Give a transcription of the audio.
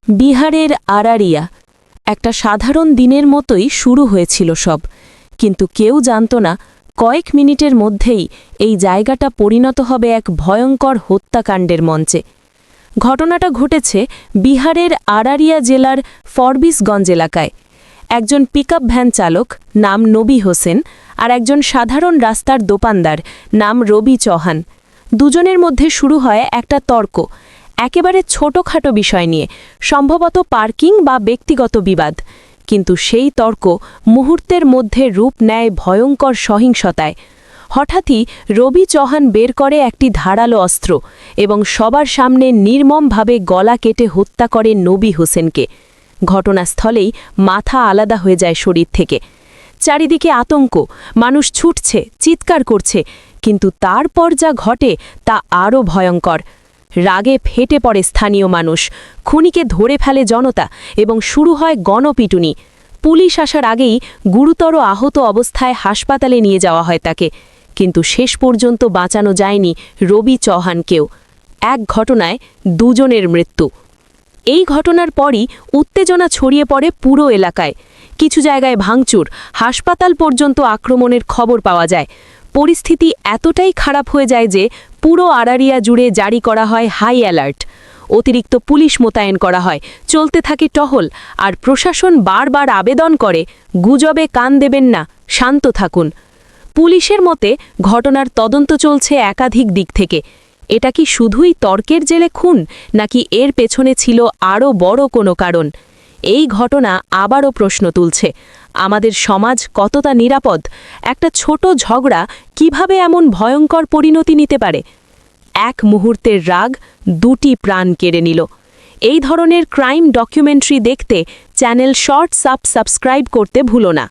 বিহারের আরারিয়া একটা সাধারণ দিনের মতোই শুরু হয়েছিল সব, কিন্তু কেউ জানত না কয়েক মিনিটের মধ্যেই এই জায়গাটা পরিণত হবে এক ভয়ঙ্কর হত্যাকাণ্ডের মঞ্চে। ঘটনাটা ঘটেছে বিহারের আরারিয়া জেলার ফরবিসগঞ্জ এলাকায়। একজন পিকআপ ভ্যান চালক নাম নবী হোসেন আর একজন সাধারণ রাস্তার দোকানদার নাম রবি চৌহান, দুজনের মধ্যে শুরু হয় একটা তর্ক, একেবারে ছোটখাটো বিষয় নিয়ে, সম্ভবত পার্কিং বা ব্যক্তিগত বিবাদ। কিন্তু সেই তর্ক মুহূর্তের মধ্যে রূপ নেয় ভয়ঙ্কর সহিংসতায়। হঠাৎই রবি চৌহান বের করে একটি ধারালো অস্ত্র এবং সবার সামনে নির্মমভাবে গলা কেটে হত্যা করে নবী হোসেনকে। ঘটনাস্থলেই মাথা আলাদা হয়ে যায় শরীর থেকে। চারিদিকে আতঙ্ক, মানুষ ছুটছে, চিৎকার করছে, কিন্তু তারপর যা ঘটে তা আরও ভয়ঙ্কর। রাগে ফেটে পড়ে স্থানীয় মানুষ, খুনিকে ধরে ফেলে জনতা এবং শুরু হয় গণপিটুনি। পুলিশ আসার আগেই গুরুতর আহত অবস্থায় হাসপাতালে নিয়ে যাওয়া হয় তাকে, কিন্তু শেষ পর্যন্ত বাঁচানো যায়নি রবি চৌহানকেও। এক ঘটনায় দুজনের মৃত্যু। এই ঘটনার পরই উত্তেজনা ছড়িয়ে পড়ে পুরো এলাকায়। কিছু জায়গায় ভাঙচুর, হাসপাতাল পর্যন্ত আক্রমণের খবর পাওয়া যায়। পরিস্থিতি এতটাই খারাপ হয়ে যায় যে পুরো আরারিয়া জুড়ে জারি করা হয় হাই অ্যালার্ট। অতিরিক্ত পুলিশ মোতায়েন করা হয়, চলতে থাকে টহল, আর প্রশাসন বারবার আবেদন করে গুজবে কান দেবেন না, শান্ত থাকুন। পুলিশের মতে ঘটনার তদন্ত চলছে একাধিক দিক থেকে। এটা কি শুধুই তর্কের জেলে খুন, নাকি এর পেছনে ছিল আরও বড় কোনো কারণ? এই ঘটনা আবারও প্রশ্ন তুলছে, আমাদের সমাজ কতটা নিরাপদ? একটা ছোট ঝগড়া কিভাবে এমন ভয়ঙ্কর পরিণতি নিতে পারে? এক মুহূর্তের রাগ দুটি প্রাণ কেড়ে নিল। এই ধরনের ক্রাইম ডকুমেন্টারি দেখতে চ্যানেল শর্টস আপ সাবস্ক্রাইব করতে ভুলো না।